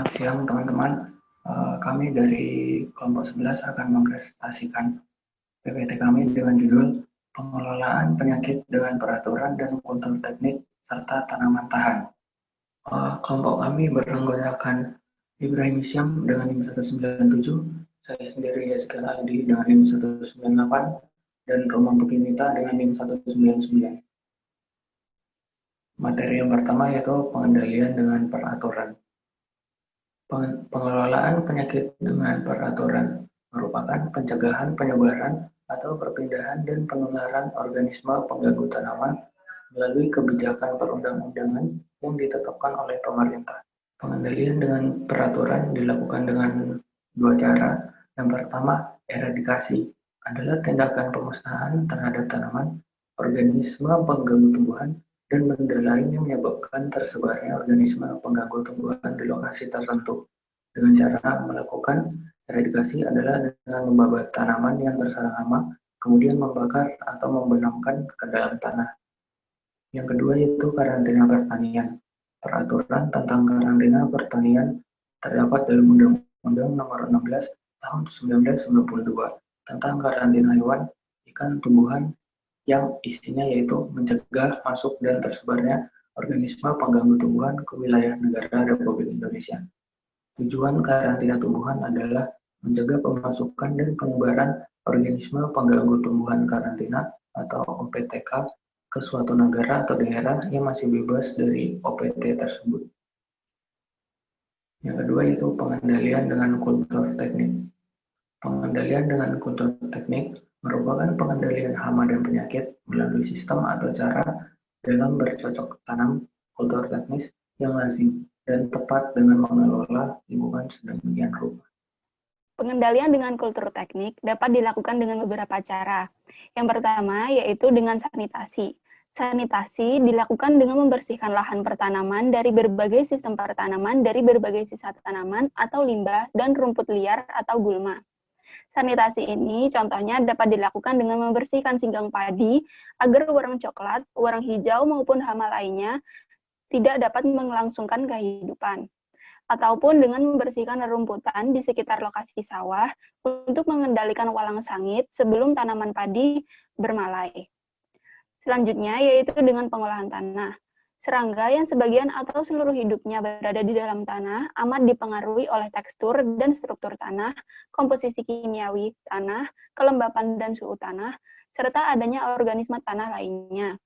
Selamat siang teman-teman. Kami dari kelompok 11 akan mempresentasikan PPT kami dengan judul Pengelolaan Penyakit dengan Peraturan dan Kultur Teknik serta Tanaman Tahan. Kelompok kami beranggotakan Ibrahim Syam dengan NIM 197, saya sendiri Yeskiel Aldi dengan NIM 198, dan Roman Pukinita dengan NIM 199. Materi yang pertama yaitu pengendalian dengan peraturan. Pengelolaan penyakit dengan peraturan merupakan pencegahan penyebaran atau perpindahan dan penularan organisme pengganggu tanaman melalui kebijakan perundang-undangan yang ditetapkan oleh pemerintah. Pengendalian dengan peraturan dilakukan dengan dua cara. Yang pertama, eradikasi adalah tindakan pemusnahan terhadap tanaman, organisme pengganggu tumbuhan, dan benda lain yang menyebabkan tersebarnya organisme pengganggu tumbuhan di lokasi tertentu. Dengan cara melakukan eradikasi adalah dengan membabat tanaman yang terserang hama, kemudian membakar atau membenamkan ke dalam tanah. Yang kedua yaitu karantina pertanian. Peraturan tentang karantina pertanian terdapat dalam Undang-Undang Nomor 16 Tahun 1992 tentang karantina hewan, ikan, tumbuhan yang isinya yaitu mencegah masuk dan tersebarnya organisme pengganggu tumbuhan ke wilayah negara Republik Indonesia. Tujuan karantina tumbuhan adalah mencegah pemasukan dan penyebaran organisme pengganggu tumbuhan karantina atau OPTK ke suatu negara atau daerah yang masih bebas dari OPT tersebut. Yang kedua yaitu pengendalian dengan kultur teknik. Pengendalian dengan kultur teknik merupakan pengendalian hama dan penyakit melalui sistem atau cara dalam bercocok tanam kultur teknis yang lazim dan tepat dengan mengelola lingkungan sedemikian rupa. Pengendalian dengan kultur teknik dapat dilakukan dengan beberapa cara. Yang pertama yaitu dengan sanitasi. Sanitasi dilakukan dengan membersihkan lahan pertanaman dari berbagai sistem pertanaman, dari berbagai sisa tanaman atau limbah dan rumput liar atau gulma. Sanitasi ini contohnya dapat dilakukan dengan membersihkan singgang padi agar warang coklat, warang hijau maupun hama lainnya tidak dapat melangsungkan kehidupan. Ataupun dengan membersihkan rerumputan di sekitar lokasi sawah untuk mengendalikan walang sangit sebelum tanaman padi bermalai. Selanjutnya yaitu dengan pengolahan tanah. Serangga yang sebagian atau seluruh hidupnya berada di dalam tanah amat dipengaruhi oleh tekstur dan struktur tanah, komposisi kimiawi tanah, kelembapan dan suhu tanah, serta adanya organisme tanah lainnya.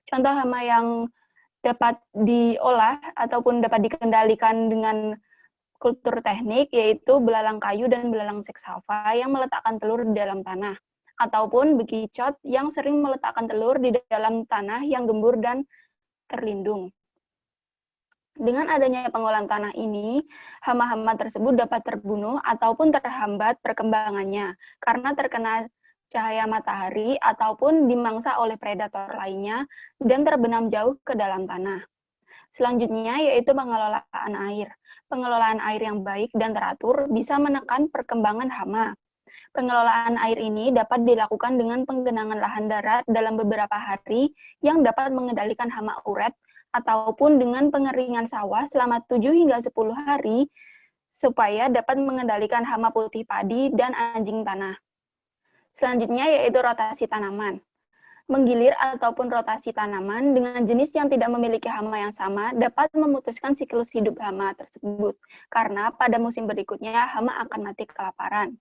Contoh hama yang dapat diolah ataupun dapat dikendalikan dengan kultur teknik yaitu belalang kayu dan belalang seksalva yang meletakkan telur di dalam tanah, ataupun bekicot yang sering meletakkan telur di dalam tanah yang gembur dan terlindung. Dengan adanya pengolahan tanah ini, hama-hama tersebut dapat terbunuh ataupun terhambat perkembangannya karena terkena cahaya matahari ataupun dimangsa oleh predator lainnya dan terbenam jauh ke dalam tanah. Selanjutnya yaitu pengelolaan air. Pengelolaan air yang baik dan teratur bisa menekan perkembangan hama. Pengelolaan air ini dapat dilakukan dengan penggenangan lahan darat dalam beberapa hari yang dapat mengendalikan hama uret ataupun dengan pengeringan sawah selama 7 hingga 10 hari supaya dapat mengendalikan hama putih padi dan anjing tanah. Selanjutnya yaitu rotasi tanaman. Menggilir ataupun rotasi tanaman dengan jenis yang tidak memiliki hama yang sama dapat memutuskan siklus hidup hama tersebut, karena pada musim berikutnya hama akan mati kelaparan.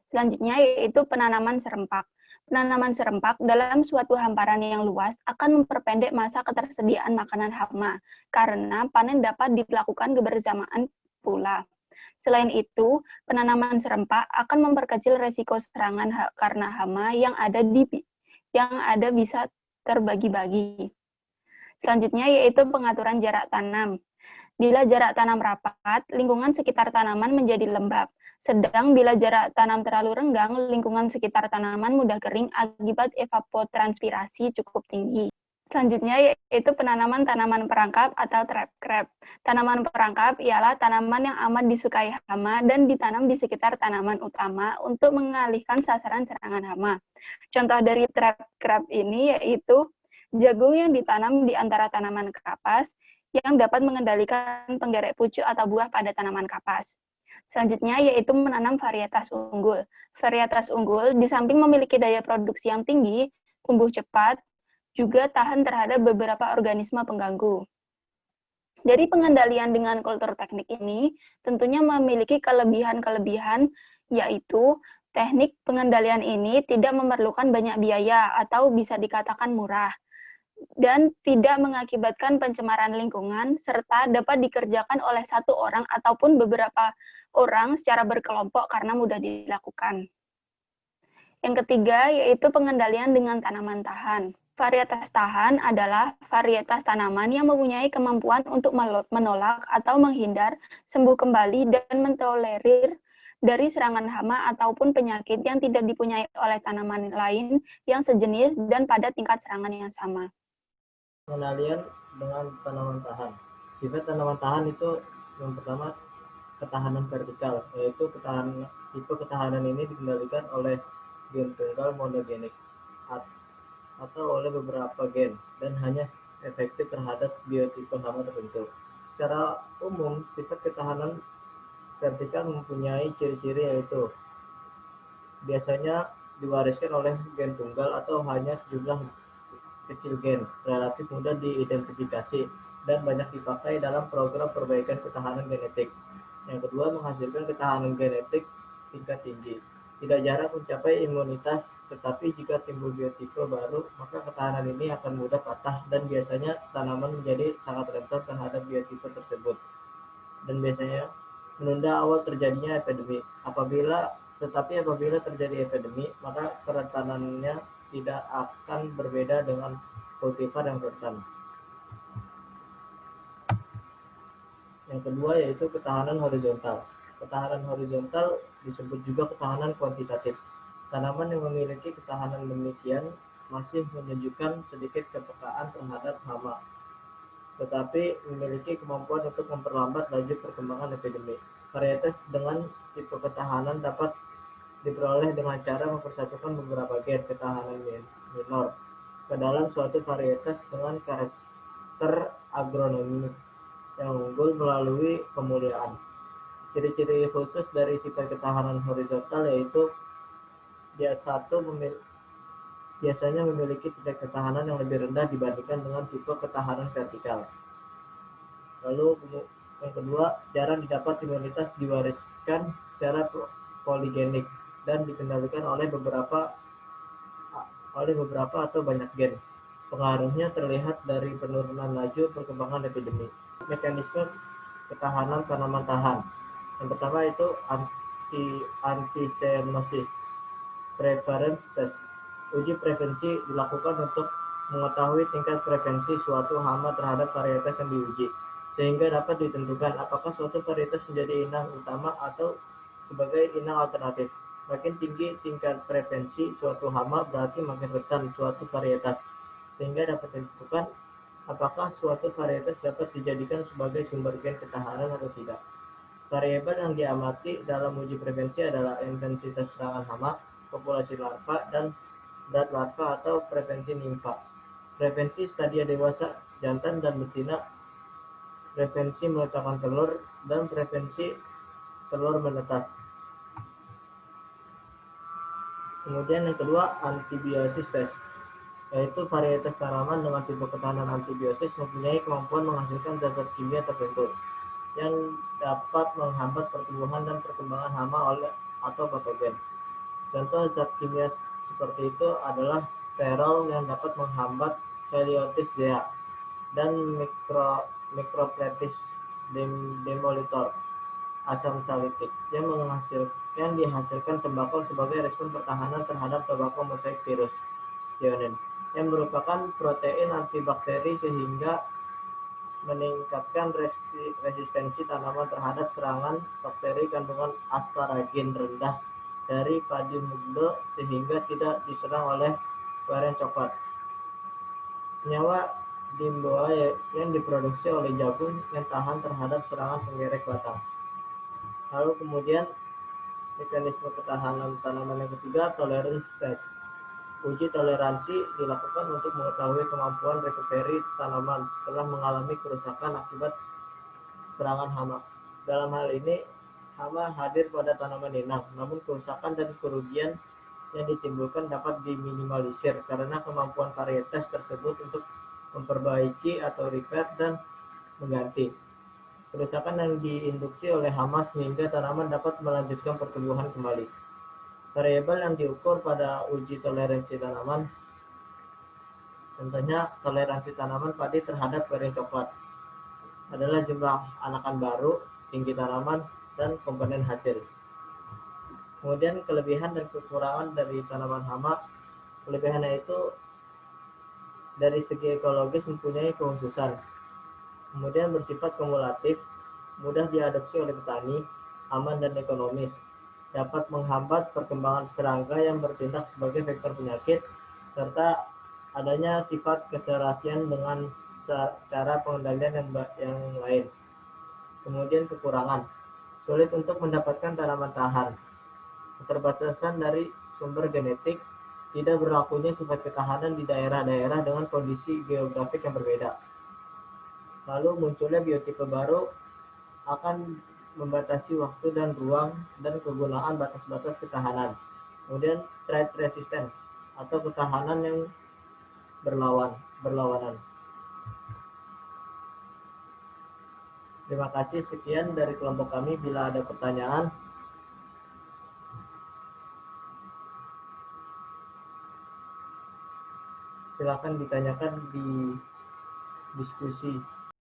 Selanjutnya yaitu penanaman serempak. Penanaman serempak dalam suatu hamparan yang luas akan memperpendek masa ketersediaan makanan hama, karena panen dapat dilakukan kebersamaan pula. Selain itu, penanaman serempak akan memperkecil resiko serangan karena hama yang ada bisa terbagi-bagi. Selanjutnya yaitu pengaturan jarak tanam. Bila jarak tanam rapat, lingkungan sekitar tanaman menjadi lembab. Sedang bila jarak tanam terlalu renggang, lingkungan sekitar tanaman mudah kering akibat evapotranspirasi cukup tinggi. Selanjutnya yaitu penanaman tanaman perangkap atau trap crop. Tanaman perangkap ialah tanaman yang amat disukai hama dan ditanam di sekitar tanaman utama untuk mengalihkan sasaran serangan hama. Contoh dari trap crop ini yaitu jagung yang ditanam di antara tanaman kapas yang dapat mengendalikan penggerek pucuk atau buah pada tanaman kapas. Selanjutnya yaitu menanam varietas unggul. Varietas unggul di samping memiliki daya produksi yang tinggi, tumbuh cepat, juga tahan terhadap beberapa organisme pengganggu. Dari pengendalian dengan kultur teknik ini tentunya memiliki kelebihan-kelebihan, yaitu teknik pengendalian ini tidak memerlukan banyak biaya atau bisa dikatakan murah, dan tidak mengakibatkan pencemaran lingkungan, serta dapat dikerjakan oleh satu orang ataupun beberapa orang secara berkelompok karena mudah dilakukan. Yang ketiga yaitu pengendalian dengan tanaman tahan. Varietas tahan adalah varietas tanaman yang mempunyai kemampuan untuk menolak atau menghindar, sembuh kembali, dan mentolerir dari serangan hama ataupun penyakit yang tidak dipunyai oleh tanaman lain yang sejenis dan pada tingkat serangan yang sama. Pengendalian dengan tanaman tahan. Sifat tanaman tahan itu yang pertama ketahanan vertikal, yaitu tipe ketahanan ini dikendalikan oleh gen tunggal monogenik atau oleh beberapa gen dan hanya efektif terhadap biotipe hama tertentu. Secara umum, sifat ketahanan vertikal mempunyai ciri-ciri yaitu biasanya diwariskan oleh gen tunggal atau hanya sejumlah kecil gen, relatif mudah diidentifikasi, dan banyak dipakai dalam program perbaikan ketahanan genetik. Yang kedua, menghasilkan ketahanan genetik tingkat tinggi. Tidak jarang mencapai imunitas, tetapi jika timbul biotipe baru, maka ketahanan ini akan mudah patah dan biasanya tanaman menjadi sangat rentan terhadap biotipe tersebut. Dan biasanya menunda awal terjadinya epidemi. Tetapi apabila terjadi epidemi, maka kerentanannya tidak akan berbeda dengan kultivar yang rentan. Yang kedua yaitu ketahanan horizontal. Ketahanan horizontal disebut juga ketahanan kuantitatif. Tanaman yang memiliki ketahanan demikian masih menunjukkan sedikit kepekaan terhadap hama, tetapi memiliki kemampuan untuk memperlambat laju perkembangan epidemi. Varietas dengan tipe ketahanan dapat diperoleh dengan cara mempersatukan beberapa gen ketahanan minor ke dalam suatu varietas dengan karakter agronomik yang unggul melalui pemuliaan. Ciri-ciri khusus dari sifat ketahanan horizontal yaitu biasanya memiliki tingkat ketahanan yang lebih rendah dibandingkan dengan tipe ketahanan vertikal. Lalu yang kedua, jarang didapat imunitas diwariskan secara poligenik dan dikendalikan oleh beberapa atau banyak gen. Pengaruhnya terlihat dari penurunan laju perkembangan epidemi. Mekanisme ketahanan tanaman tahan. Yang pertama itu antisenosis. Preference test. Uji prevensi dilakukan untuk mengetahui tingkat prevensi suatu hama terhadap varietas yang diuji, sehingga dapat ditentukan apakah suatu varietas menjadi inang utama atau sebagai inang alternatif. Makin tinggi tingkat prevensi suatu hama berarti makin rentan suatu varietas, sehingga dapat ditentukan apakah suatu varietas dapat dijadikan sebagai sumber gen ketahanan atau tidak. Variabel yang diamati dalam uji prevensi adalah intensitas serangan hama, populasi larva, dan berat larva atau prevensi nimfa. Prevensi stadia dewasa jantan dan betina, prevensi meletakkan telur, dan prevensi telur menetas. Kemudian yang kedua, antibiosis test, yaitu varietas tanaman dengan tipe ketahanan antibiosis mempunyai kemampuan menghasilkan zat-zat kimia tertentu yang dapat menghambat pertumbuhan dan perkembangan hama atau patogen. Contoh zat kimia seperti itu adalah sterol yang dapat menghambat Heliotis zea dan Micropletis demolitor, asam salitik yang dihasilkan tembakau sebagai respon pertahanan terhadap tembakau mosaik virus thionin, yang merupakan protein antibakteri sehingga meningkatkan resistensi tanaman terhadap serangan bakteri kandungan asparagin rendah dari padi muda sehingga tidak diserang oleh varian coklat. Senyawa dimboa yang diproduksi oleh jagung yang tahan terhadap serangan penggerek batang. Lalu kemudian mekanisme ketahanan tanaman yang ketiga, tolerance test. Uji toleransi dilakukan untuk mengetahui kemampuan recovery tanaman setelah mengalami kerusakan akibat serangan hama. Dalam hal ini, hama hadir pada tanaman inang, namun kerusakan dan kerugian yang ditimbulkan dapat diminimalisir karena kemampuan varietas tersebut untuk memperbaiki atau repair dan mengganti kerusakan yang diinduksi oleh hama sehingga tanaman dapat melanjutkan pertumbuhan kembali. Variabel yang diukur pada uji toleransi tanaman, contohnya toleransi tanaman padi terhadap kering coklat, adalah jumlah anakan baru, tinggi tanaman, dan komponen hasil. Kemudian kelebihan dan kekurangan dari tanaman hama, kelebihannya itu dari segi ekologis mempunyai kekhususan, kemudian bersifat kumulatif, mudah diadopsi oleh petani, aman dan ekonomis, dapat menghambat perkembangan serangga yang bertindak sebagai vektor penyakit, serta adanya sifat keserasian dengan cara pengendalian yang lain. Kemudian kekurangan, sulit untuk mendapatkan tanaman tahan, keterbatasan dari sumber genetik, tidak berlakunya sifat ketahanan di daerah-daerah dengan kondisi geografik yang berbeda. Lalu munculnya biotipe baru akan membatasi waktu dan ruang dan kegunaan batas-batas ketahanan. Kemudian trait resistance atau ketahanan yang berlawanan. Terima kasih, sekian dari kelompok kami. Bila ada pertanyaan, silakan ditanyakan di diskusi